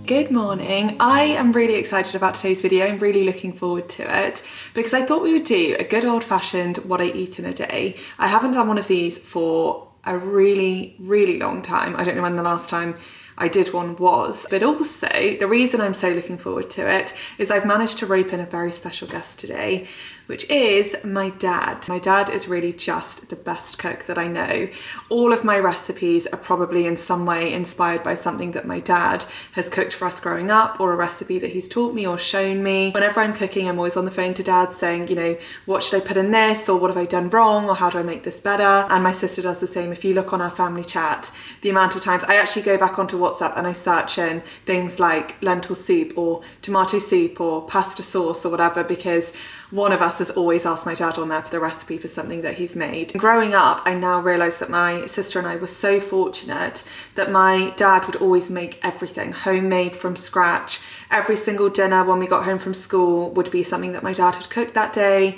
Good morning. I am really excited about today's video. I'm really looking forward to it because I thought we would do a good old-fashioned what I eat in a day. I haven't done one of these for a really long time. I don't know when the last time I did one was, but also the reason I'm so looking forward to it is I've managed to rope in a very special guest today, which is my dad. My dad is really just the best cook that I know. All of my recipes are probably in some way inspired by something that my dad has cooked for us growing up, or a recipe that he's taught me or shown me. Whenever I'm cooking, I'm always on the phone to dad saying, you know, what should I put in this, or what have I done wrong, or how do I make this better? And my sister does the same. If you look on our family chat, the amount of times I actually go back onto WhatsApp and I search in things like lentil soup or tomato soup or pasta sauce or whatever, because one of us has always asked my dad on there for the recipe for something that he's made. Growing up, I now realise that my sister and I were so fortunate that my dad would always make everything homemade from scratch. Every single dinner when we got home from school would be something that my dad had cooked that day.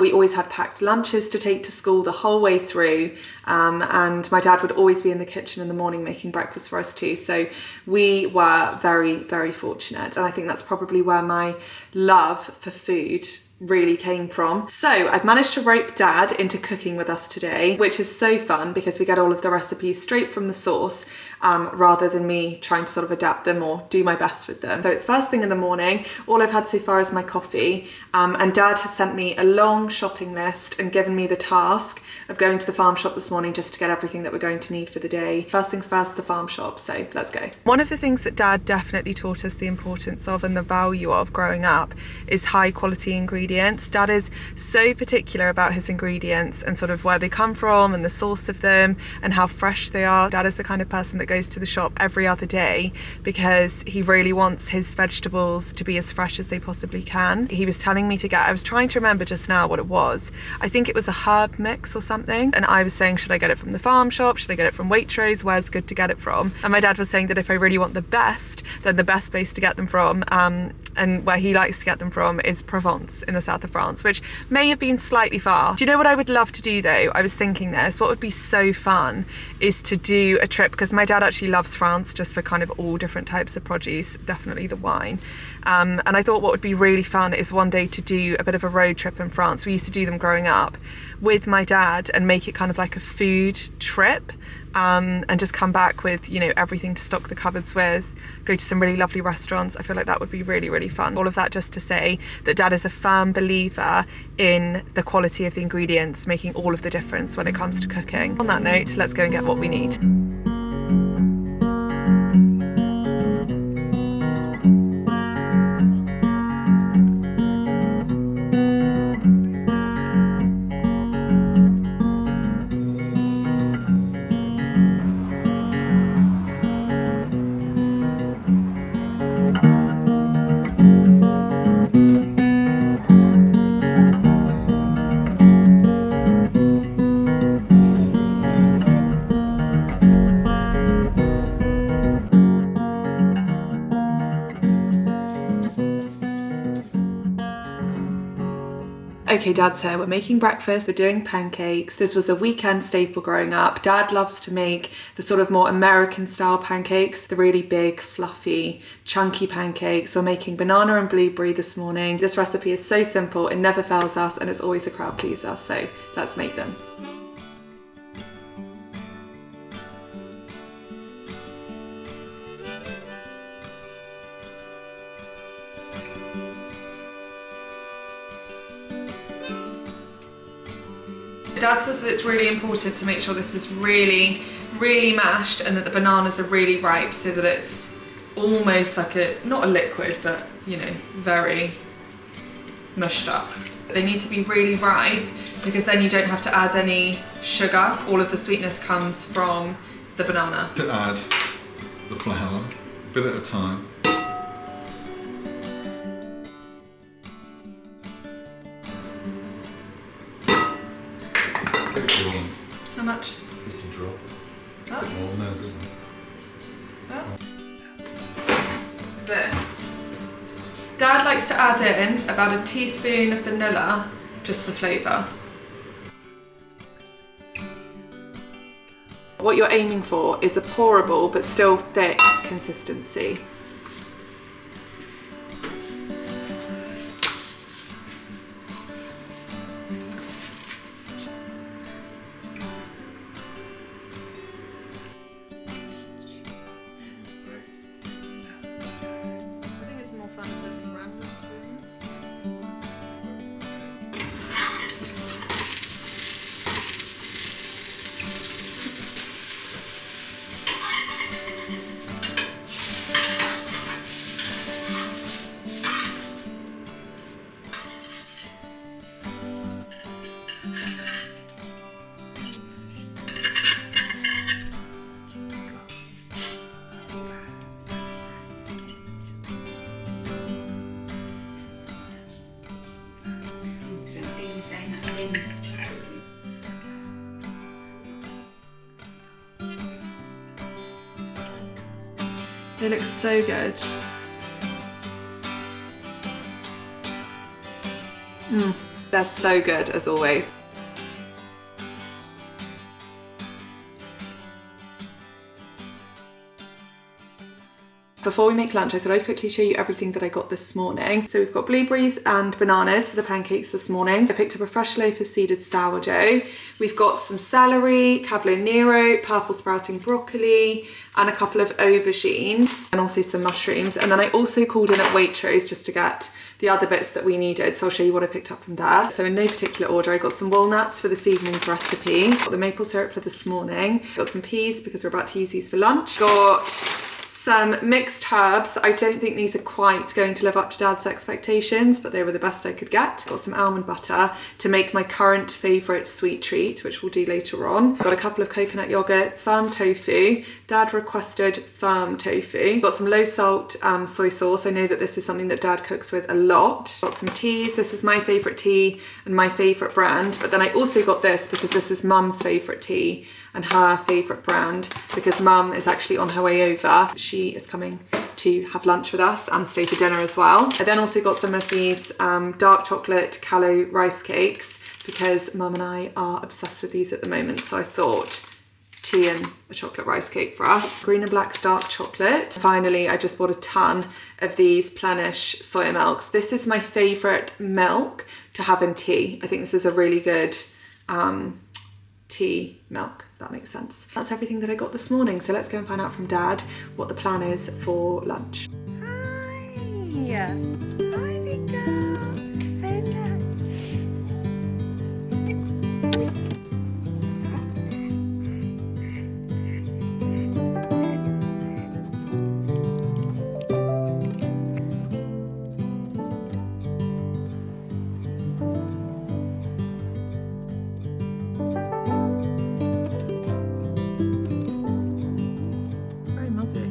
We always had packed lunches to take to school the whole way through. And my dad would always be in the kitchen in the morning making breakfast for us too. So we were very fortunate. And I think that's probably where my love for food really came from. So I've managed to rope dad into cooking with us today, which is so fun because we get all of the recipes straight from the source, rather than me trying to sort of adapt them or do my best with them. So it's first thing in the morning. All I've had so far is my coffee, and dad has sent me a long shopping list and given me the task of going to the farm shop this morning just to get everything that we're going to need for the day. First things first, the farm shop, so let's go. One of the things that dad definitely taught us the importance of and the value of growing up is high quality ingredients. Dad is so particular about his ingredients and sort of where they come from and the source of them and how fresh they are. Dad is the kind of person that goes to the shop every other day because he really wants his vegetables to be as fresh as they possibly can. He was telling me to get, I was trying to remember just now what it was. I think it was a herb mix or something, and I was saying, should I get it from the farm shop? Should I get it from Waitrose? Where's good to get it from? And my dad was saying that if I really want the best, then the best place to get them from, and where he likes to get them from, is Provence in the south of France, which may have been slightly far. Do you know what I would love to do though? I was thinking this, what would be so fun is to do a trip, because my dad actually loves France just for kind of all different types of produce, definitely the wine. And I thought what would be really fun is one day to do a bit of a road trip in France. We used to do them growing up with my dad and make it kind of like a food trip, and just come back with, you know, everything to stock the cupboards with, go to some really lovely restaurants. I feel like that would be really fun. All of that just to say that dad is a firm believer in the quality of the ingredients making all of the difference when it comes to cooking. On that note, let's go and get what we need. Okay, dad's here. We're making breakfast, we're doing pancakes. This was a weekend staple growing up. Dad loves to make the sort of more American style pancakes, the really big, fluffy, chunky pancakes. We're making banana and blueberry this morning. This recipe is so simple, it never fails us, and it's always a crowd pleaser, so let's make them. Dad says that it's really important to make sure this is really mashed and that the bananas are really ripe so that it's almost like not a liquid, but, you know, very mushed up. They need to be really ripe because then you don't have to add any sugar. All of the sweetness comes from the banana. To add the flour, a bit at a time. How much? Just a drop. That? Oh, no, doesn't it? That? This. Dad likes to add in about a teaspoon of vanilla just for flavour. What you're aiming for is a pourable but still thick consistency. They look so good. They're so good as always. Before we make lunch, I thought I'd quickly show you everything that I got this morning. So we've got blueberries and bananas for the pancakes this morning. I picked up a fresh loaf of seeded sourdough. We've got some celery, cavolo nero, purple sprouting broccoli, and a couple of aubergines, and also some mushrooms. And then I also called in at Waitrose just to get the other bits that we needed. So I'll show you what I picked up from there. So in no particular order, I got some walnuts for this evening's recipe, got the maple syrup for this morning, got some peas because we're about to use these for lunch, got some mixed herbs. I don't think these are quite going to live up to Dad's expectations, but they were the best I could get. Got some almond butter to make my current favourite sweet treat, which we'll do later on. Got a couple of coconut yogurts, firm tofu. Dad requested firm tofu. Got some low salt soy sauce. I know that this is something that Dad cooks with a lot. Got some teas. This is my favourite tea and my favourite brand. But then I also got this because this is Mum's favourite tea and her favourite brand, because Mum is actually on her way over. She is coming to have lunch with us and stay for dinner as well. I then also got some of these dark chocolate callo rice cakes because Mum and I are obsessed with these at the moment. So I thought tea and a chocolate rice cake for us. Green and Black's dark chocolate. Finally, I just bought a ton of these Plenish soya milks. This is my favourite milk to have in tea. I think this is a really good tea milk, if that makes sense. That's everything that I got this morning. So let's go and find out from Dad what the plan is for lunch. Hi! Hi, big girl! Hello! Very mothy.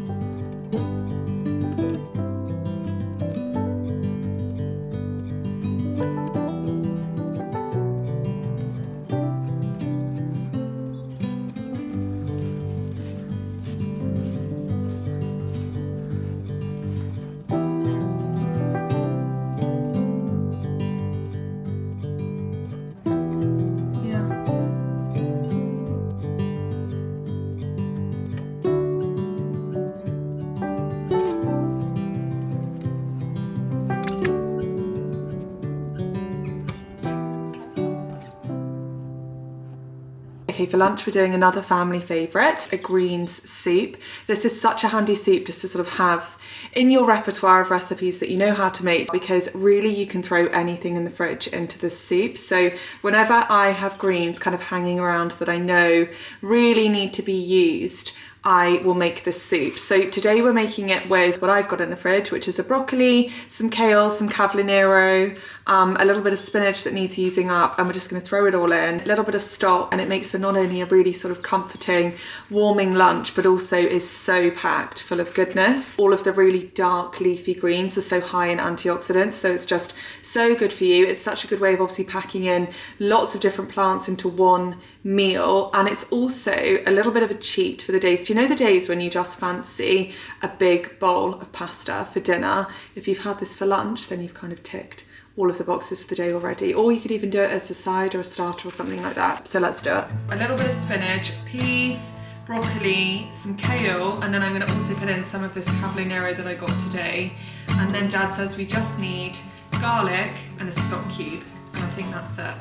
Okay, for lunch we're doing another family favourite, a greens soup. This is such a handy soup just to sort of have in your repertoire of recipes that you know how to make, because really you can throw anything in the fridge into this soup. So whenever I have greens kind of hanging around that I know really need to be used, I will make this soup. So today we're making it with what I've got in the fridge, which is a broccoli, some kale, some cavolo nero, a little bit of spinach that needs using up, and we're just going to throw it all in, a little bit of stock, and it makes for not only a really sort of comforting, warming lunch, but also is so packed full of goodness. All of the really dark leafy greens are so high in antioxidants, so it's just so good for you. It's such a good way of obviously packing in lots of different plants into one meal, and it's also a little bit of a cheat for the days. Do you know the days when you just fancy a big bowl of pasta for dinner? If you've had this for lunch, then you've kind of ticked all of the boxes for the day already, or you could even do it as a side or a starter or something like that. So let's do it. A little bit of spinach, peas, broccoli, some kale, and then I'm going to also put in some of this cavolo nero that I got today. And then Dad says we just need garlic and a stock cube, and I think that's it.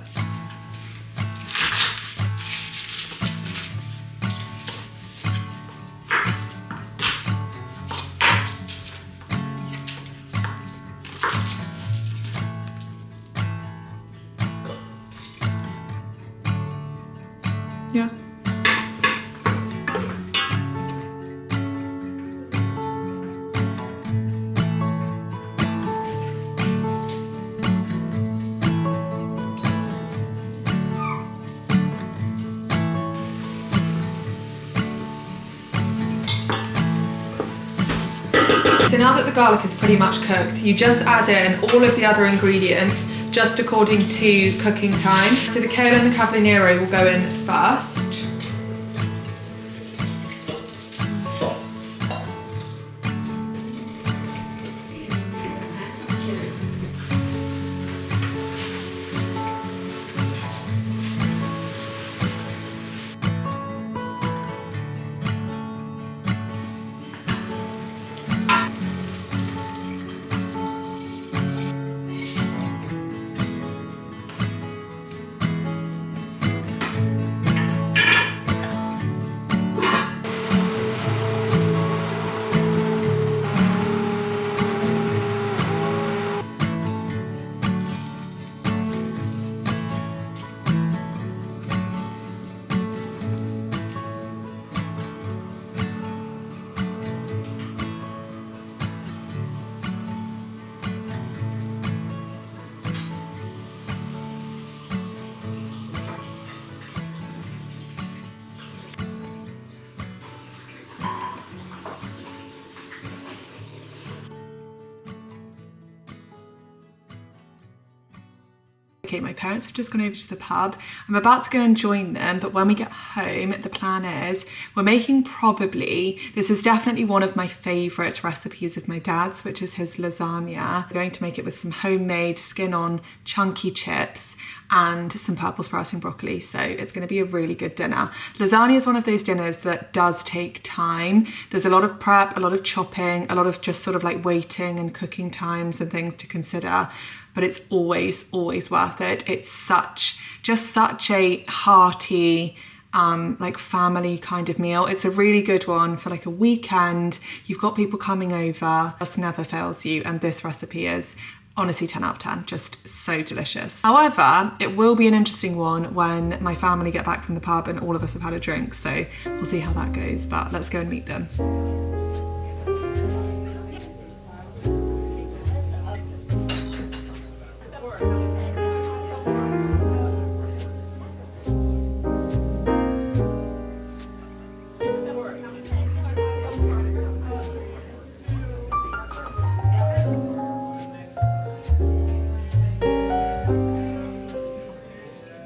So now that the garlic is pretty much cooked, you just add in all of the other ingredients just according to cooking time. So the kale and the cavalliniero will go in first. Okay, my parents have just gone over to the pub. I'm about to go and join them, but when we get home, the plan is we're making this is definitely one of my favourite recipes of my dad's, which is his lasagna. We're going to make it with some homemade skin-on chunky chips and some purple sprouting broccoli, so it's going to be a really good dinner. Lasagna is one of those dinners that does take time. There's a lot of prep, a lot of chopping, a lot of just sort of like waiting and cooking times and things to consider, but it's always worth it. It's just such a hearty, like family kind of meal. It's a really good one for like a weekend. You've got people coming over, just never fails you, and this recipe is honestly 10 out of 10, just so delicious. However, it will be an interesting one when my family get back from the pub and all of us have had a drink, so we'll see how that goes, but let's go and meet them.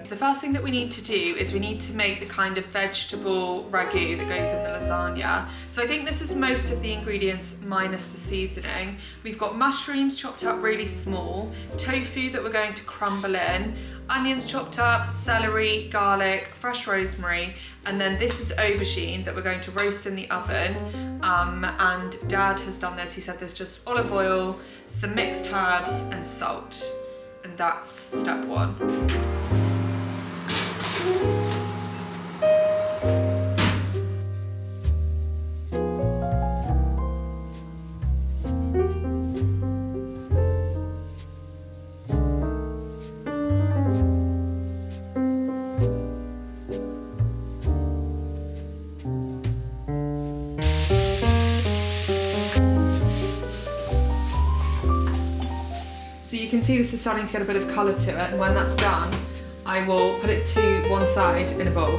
The first thing that we need to do is we need to make the kind of vegetable ragu that goes in the lasagna. So I think this is most of the ingredients minus the seasoning. We've got mushrooms chopped up really small, tofu that we're going to crumble in, onions chopped up, celery, garlic, fresh rosemary, and then this is aubergine that we're going to roast in the oven. And Dad has done this. He said there's just olive oil, some mixed herbs and salt. And that's step one. So you can see this is starting to get a bit of colour to it, and when that's done, I will put it to one side in a bowl.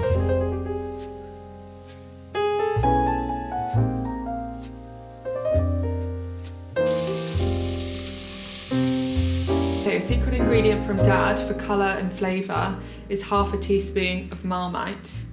Okay, a secret ingredient from Dad for colour and flavour is half a teaspoon of Marmite.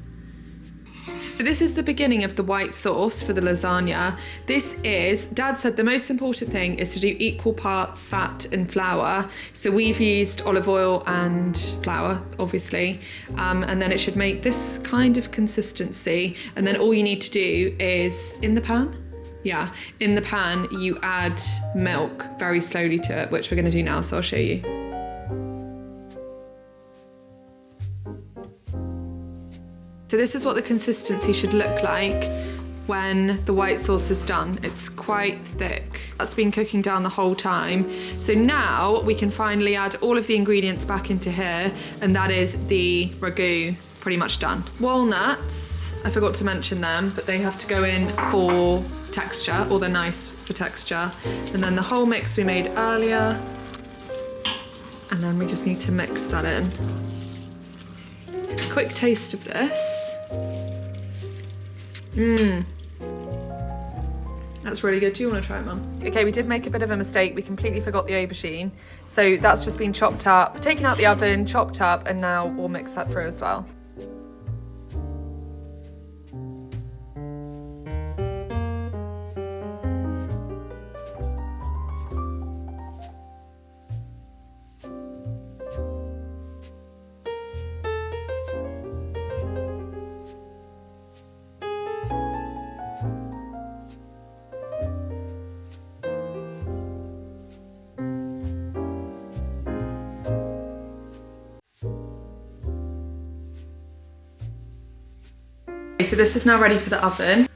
This is the beginning of the white sauce for the lasagna. Dad said the most important thing is to do equal parts fat and flour. So we've used olive oil and flour, obviously, and then it should make this kind of consistency. And then all you need to do is, in the pan you add milk very slowly to it, which we're going to do now, so I'll show you. So this is what the consistency should look like when the white sauce is done. It's quite thick. That's been cooking down the whole time. So now we can finally add all of the ingredients back into here, and that is the ragu pretty much done. Walnuts, I forgot to mention them, but they have to go in for texture, or they're nice for texture. And then the whole mix we made earlier, and then we just need to mix that in. Quick taste of this. That's really good. Do you want to try it, Mum? Okay, we did make a bit of a mistake. We completely forgot the aubergine. So that's just been chopped up, taken out the oven, chopped up, and now we'll mix that through as well. So this is now ready for the oven.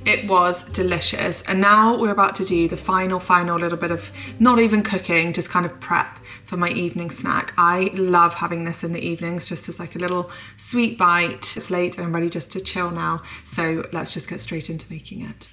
It was delicious, and now we're about to do the final little bit of not even cooking, just kind of prep for my evening snack. I love having this in the evenings just as like a little sweet bite. It's late and I'm ready just to chill now, so let's just get straight into making it.